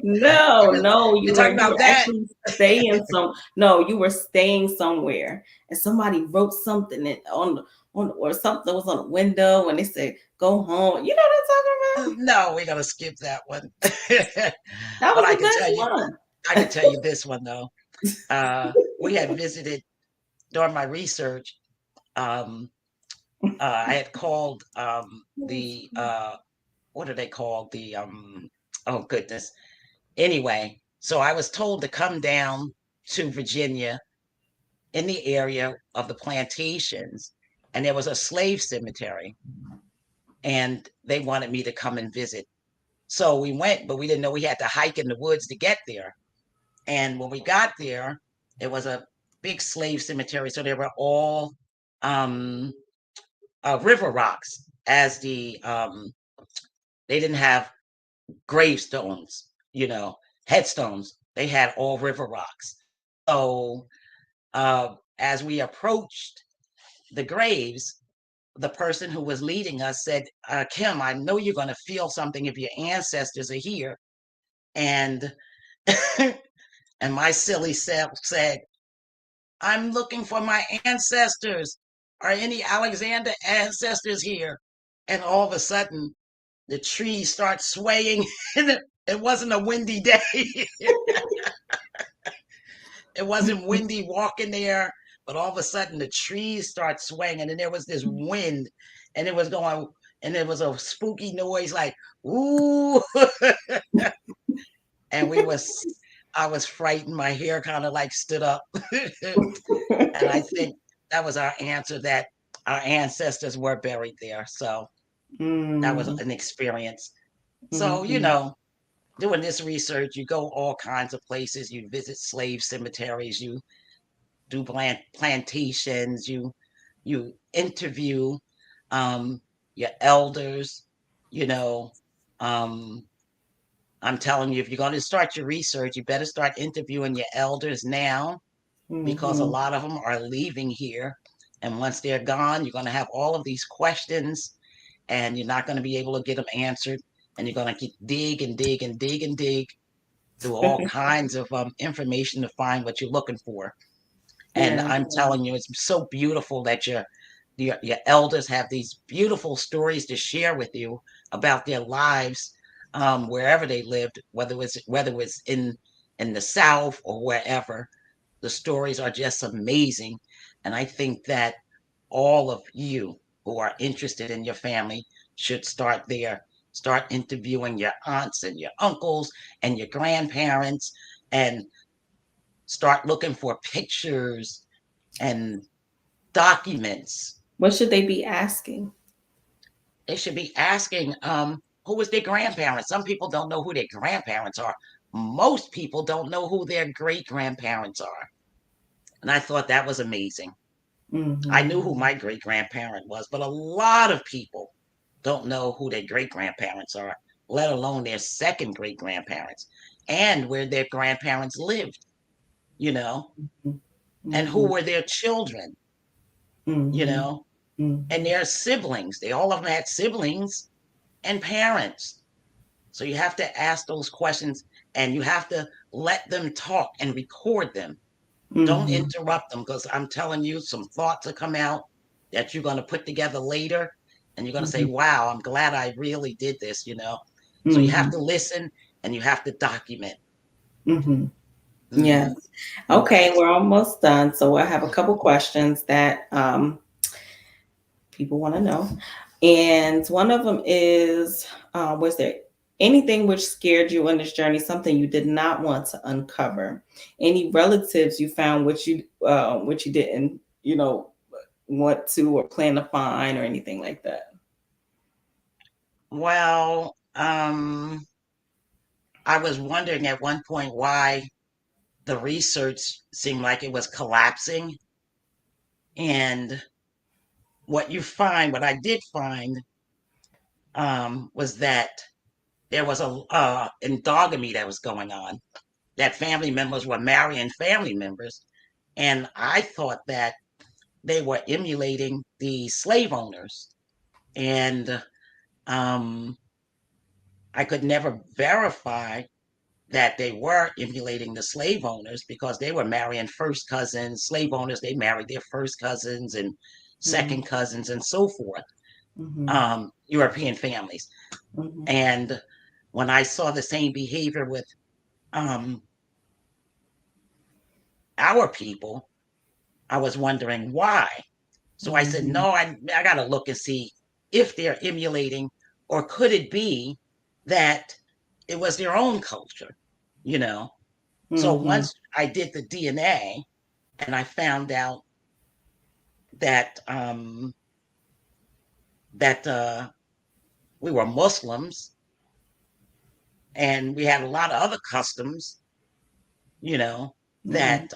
No, no, You're you were talking you about were that? actually staying no, you were staying somewhere, and somebody wrote something or something was on the window, and they said go home. You know what I'm talking about? No, we're gonna skip that one. That But was the best one. I can tell you this one though. We had visited during my research. Um, I had called the what are they called? The oh goodness. Anyway, so I was told to come down to Virginia in the area of the plantations, and there was a slave cemetery, and they wanted me to come and visit. So we went, but we didn't know we had to hike in the woods to get there. And when we got there, it was a big slave cemetery. So there were all um, river rocks as they didn't have gravestones, headstones. They had all river rocks. So as we approached the graves, the person who was leading us said, Kim, I know you're going to feel something if your ancestors are here. And and my silly self said, I'm looking for my ancestors. Are any Alexander ancestors here? And all of a sudden, the trees start swaying, and it wasn't a windy day. It wasn't windy walking there, but all of a sudden the trees start swaying, and then there was this wind, and it was going, and it was a spooky noise like, ooh. And I was frightened. My hair kind of like stood up. And I think that was our answer, that our ancestors were buried there. So that was Mm, an experience. So, mhm, doing this research, you go all kinds of places. You visit slave cemeteries, you do plantations, you interview um, your elders, you know. Um, I'm telling you, if you're going to start your research, you better start interviewing your elders now, because a mhm. lot of them are leaving here. And once they're gone, you're going to have all of these questions, and you're not going to be able to get them answered. And you're going to dig and dig and dig and dig through all kinds of information to find what you're looking for. And Yeah. I'm telling you, it's so beautiful that your elders have these beautiful stories to share with you about their lives, wherever they lived, whether it's in the South or wherever. The stories are just amazing, and I think that all of you who are interested in your family should start there. Start interviewing your aunts and your uncles and your grandparents, and start looking for pictures and documents. What should they be asking? They should be asking, who was their grandparents? Some people don't know who their grandparents are. Most people don't know who their great grandparents are. And I thought that was amazing. I knew who my great grandparent was, but a lot of people don't know who their great grandparents are, let alone their second great grandparents and where their grandparents lived, you know, and who were their children, you know, and their siblings. They all of them had siblings and parents. So you have to ask those questions, and you have to let them talk and record them. Don't interrupt them, because I'm telling you, some thoughts will come out that you're going to put together later, and you're going to say, wow, I'm glad I really did this, you know? So you have to listen and you have to document. Yes. Okay, we're almost done. So I have a couple questions that people want to know. And one of them is, was there anything which scared you in this journey, something you did not want to uncover? Any relatives you found which you didn't, want to or plan to find or anything like that? Well, I was wondering at one point why the research seemed like it was collapsing. And what I did find, was that there was a endogamy that was going on, that family members were marrying family members. And I thought that they were emulating the slave owners. And I could never verify that they were emulating the slave owners, because they were marrying first cousins. Slave owners, they married their first cousins and second cousins and so forth. European families. And when I saw the same behavior with our people, I was wondering why. So I said, no, I got to look and see if they're emulating, or could it be that it was their own culture, you know? So once I did the DNA and I found out that we were Muslims and we had a lot of other customs, that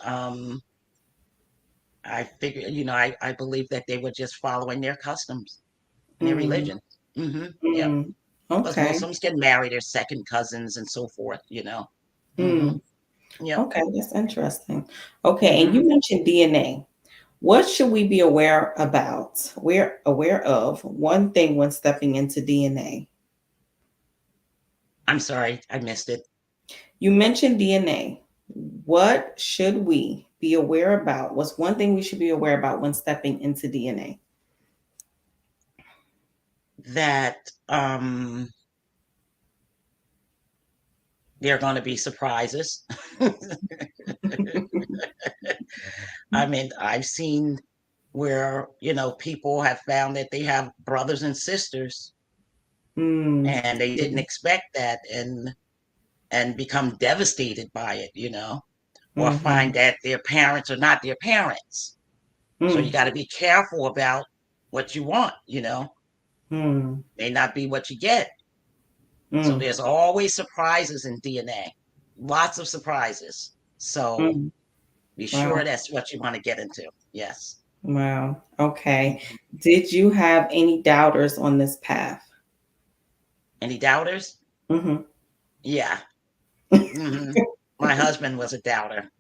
I figured, I believe that they were just following their customs and their religion. Yeah. Because Okay. Muslims can marry their second cousins and so forth, Yeah. Okay, that's interesting. Okay, and you mentioned DNA. What should we be aware about? We're aware of one thing when stepping into DNA. I'm sorry, I missed it. You mentioned DNA. What should we be aware about? What's one thing we should be aware about when stepping into DNA? That there are going to be surprises. I mean, I've seen where, people have found that they have brothers and sisters, and they didn't expect that, and become devastated by it, or find that their parents are not their parents. So you got to be careful about what you want, may not be what you get. So there's always surprises in DNA, lots of surprises. So be sure that's what you want to get into. Yes. Wow. Okay. Did you have any doubters on this path? Any doubters? Yeah. My husband was a doubter.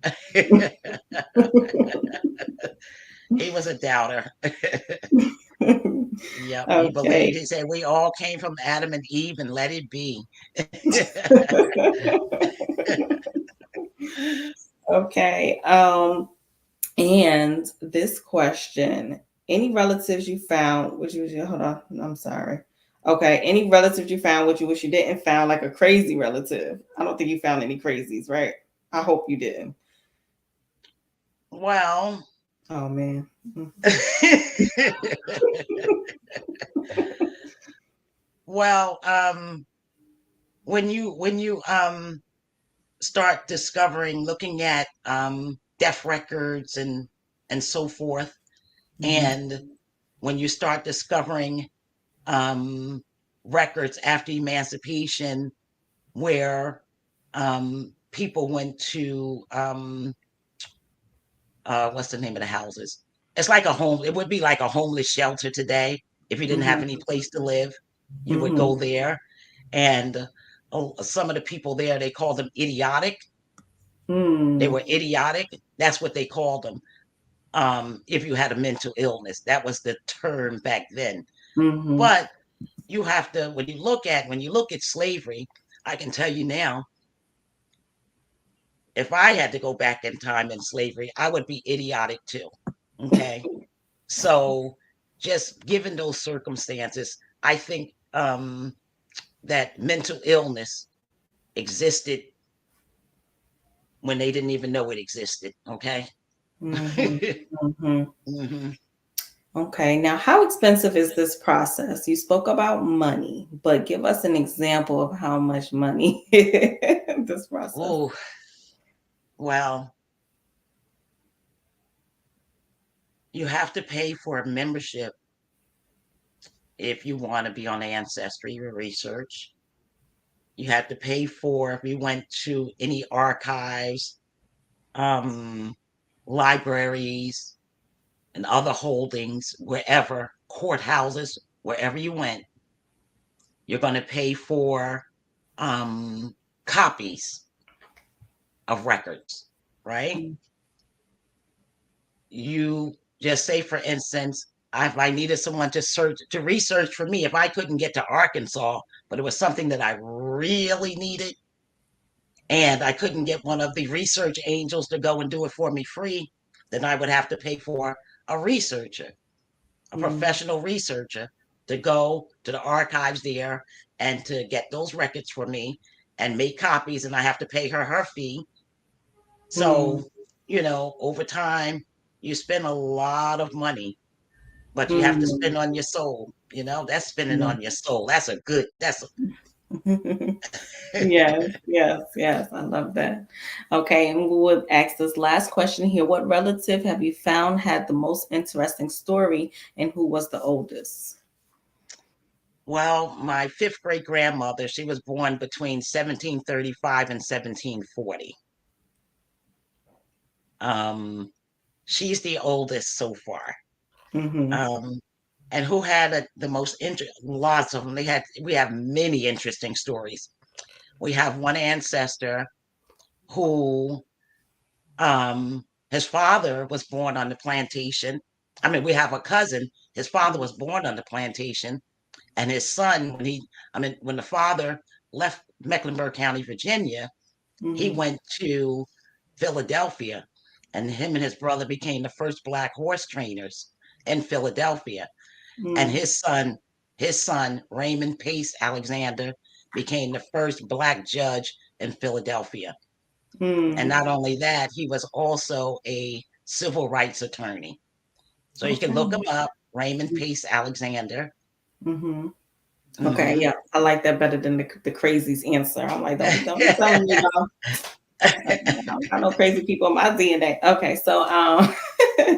He was a doubter. Yep. He believed. He said we all came from Adam and Eve, and let it be. Okay. And this question, any relatives you found, which you hold on, I'm sorry. Okay, any relatives you found which you wish you didn't found, like a crazy relative? I don't think you found any crazies, right? I hope you didn't. Well, Oh man. Well, when you start discovering, looking at death records and so forth, Mm-hmm. and when you start discovering um, records after emancipation where people went to what's the name of the houses? It's like a home. It would be like a homeless shelter today. If you didn't have Mm-hmm. any place to live, you would Mm-hmm. go there. And some of the people there, they called them idiotic. They Mm. were idiotic. That's what they called them. If you had a mental illness, that was the term back then. Mm-hmm. But you have to, when you look at slavery, I can tell you now, if I had to go back in time in slavery, I would be idiotic too. Okay. So just given those circumstances, I think that mental illness existed when they didn't even know it existed. Okay. Mm-hmm. Mm-hmm. hmm Okay, now how expensive is this process? You spoke about money, but give us an example of how much money this process. Oh, well, you have to pay for a membership if you want to be on Ancestry or research. You have to pay for if you went to any archives, um, libraries, and other holdings, wherever, courthouses, wherever you went, you're going to pay for um, copies of records, right? You just say, for instance, if I needed someone to research for me, if I couldn't get to Arkansas, but it was something that I really needed, and I couldn't get one of the research angels to go and do it for me free, then I would have to pay for a researcher, a Mm-hmm. professional researcher, to go to the archives there and to get those records for me and make copies, and I have to pay her fee. Mm-hmm. So, over time, you spend a lot of money, but you have to Mm-hmm. spend on your soul. That's spending on your soul. That's Yes, yes, yes. I love that. Okay, and we would ask this last question here. What relative have you found had the most interesting story and who was the oldest? Well, my fifth great grandmother, she was born between 1735 and 1740. Um, she's the oldest so far. Mm-hmm. Um, and who had the most lots of them. We have many interesting stories. We have one ancestor who, his father was born on the plantation. I mean, we have a cousin, his father was born on the plantation, and his son, when the father left Mecklenburg County, Virginia, he Mm-hmm. went to Philadelphia, and him and his brother became the first black horse trainers in Philadelphia. And his son Raymond Pace Alexander became the first black judge in Philadelphia. And Mm-hmm. not only that, he was also a civil rights attorney. So you can look Okay. him up, Raymond Pace Alexander. Mm-hmm. Okay, hmm yeah, I like that better than the crazies answer. I'm like, don't be telling me about I don't got no crazy people in my DNA. Okay, so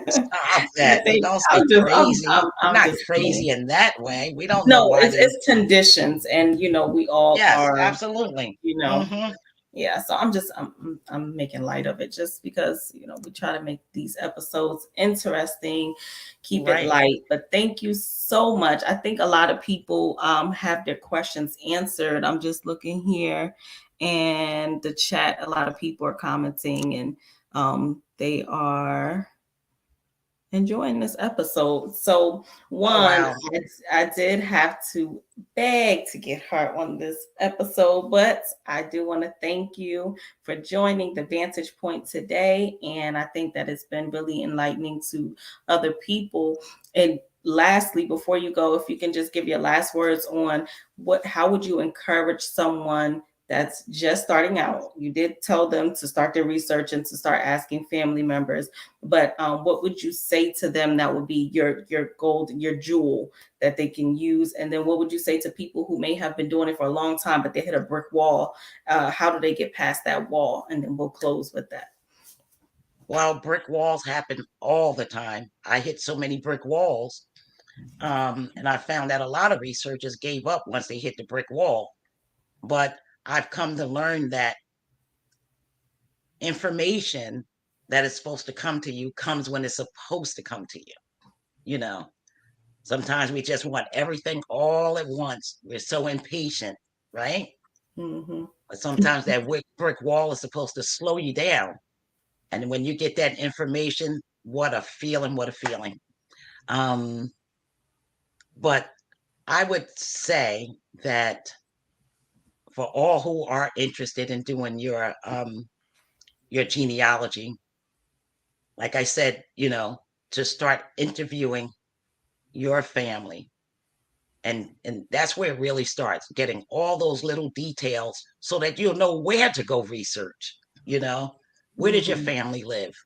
Stop I that. think Don't say crazy. We're I'm not just kidding. crazy in that way. We don't know No, why they. it's conditions, and we all Yes, are, absolutely. you know, hmm yeah. So I'm making light of it just because we try to make these episodes interesting, keep it Right. light. But thank you so much. I think a lot of people have their questions answered. I'm just looking here, and the chat. A lot of people are commenting, and they are enjoying this episode. So Oh, one, wow. I did have to beg to get her on this episode, but I do want to thank you for joining the Vantage Point today. And I think that it's been really enlightening to other people. And lastly, before you go, if you can just give your last words on how would you encourage someone that's just starting out. You did tell them to start their research and to start asking family members, but what would you say to them that would be your gold, your jewel that they can use? And then what would you say to people who may have been doing it for a long time, but they hit a brick wall? How do they get past that wall? And then we'll close with that. Well, brick walls happen all the time. I hit so many brick walls, and I found that a lot of researchers gave up once they hit the brick wall. But I've come to learn that information that is supposed to come to you comes when it's supposed to come to you. You know, sometimes we just want everything all at once. We're so impatient, right? Mm-hmm. But sometimes that brick wall is supposed to slow you down. And when you get that information, what a feeling, what a feeling. But I would say that for all who are interested in doing your genealogy, like I said, to start interviewing your family. And that's where it really starts, getting all those little details so that you'll know where to go research. Where does your Mm-hmm. family live?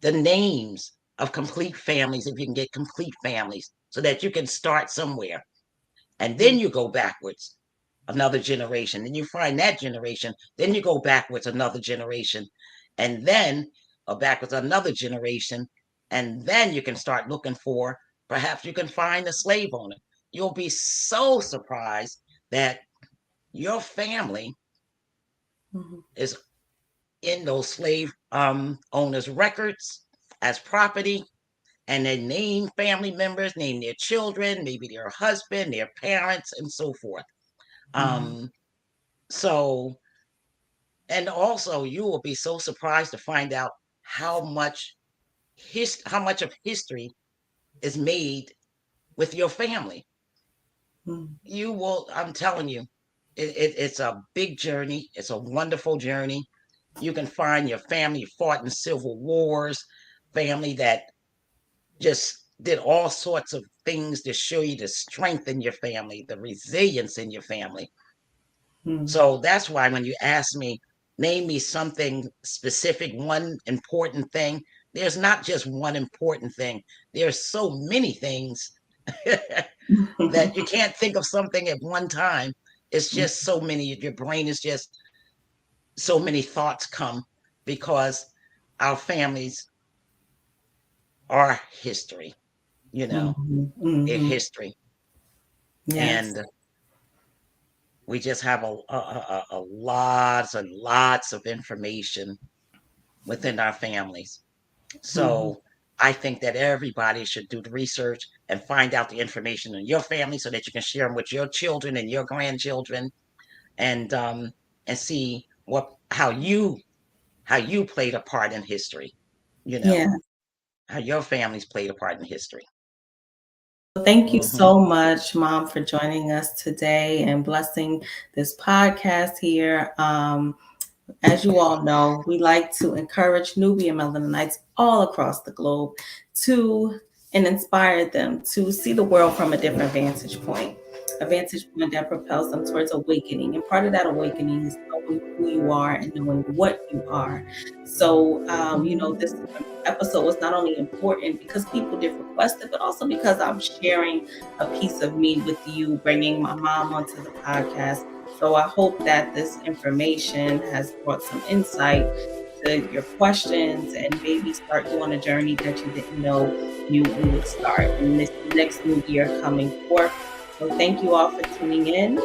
The names of complete families, if you can get complete families, so that you can start somewhere. And then you go backwards another generation. Then you find that generation. Then you go backwards another generation. And then backwards another generation. And then you can start looking for, perhaps you can find a slave owner. You'll be so surprised that your family Mm-hmm. is in those slave owners' records as property, and they name family members, name their children, maybe their husband, their parents, and so forth. Mm-hmm. So, and also you will be so surprised to find out how much of history is made with your family. Mm-hmm. You will, I'm telling you, it's a big journey. It's a wonderful journey. You can find your family fought in civil wars, family that just did all sorts of things to show you the strength in your family, the resilience in your family. Mm-hmm. So that's why when you ask me, name me something specific, one important thing, there's not just one important thing. There's so many things that you can't think of something at one time. It's just so many. Your brain is just so many thoughts come because our families are history, Mm-hmm. their Mm-hmm. history. Yes. And we just have a lots and lots of information within our families. Mm-hmm. So I think that everybody should do the research and find out the information in your family so that you can share them with your children and your grandchildren, and see how you played a part in history, you know, Yeah. how your families played a part in history. Thank you Hmm. so much, Mom, for joining us today and blessing this podcast here. As you all know, we like to encourage Nubian Melaninites all across the globe to and inspire them to see the world from a different vantage point, a vantage point that propels them towards awakening. And part of that awakening is knowing who you are and knowing what you are. So, this episode was not only important because people did request it, but also because I'm sharing a piece of me with you, bringing my mom onto the podcast. So I hope that this information has brought some insight to your questions and maybe start you on a journey that you didn't know you would start in this next new year coming forth. So thank you all for tuning in.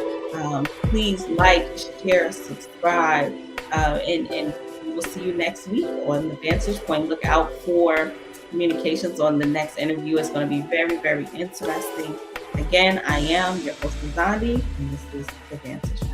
Please like, share, subscribe, and we will see you next week on the Vantage Point. Look out for communications on the next interview. It's going to be very, very interesting. Again, I am your host, Zandi, and this is The Vantage Point.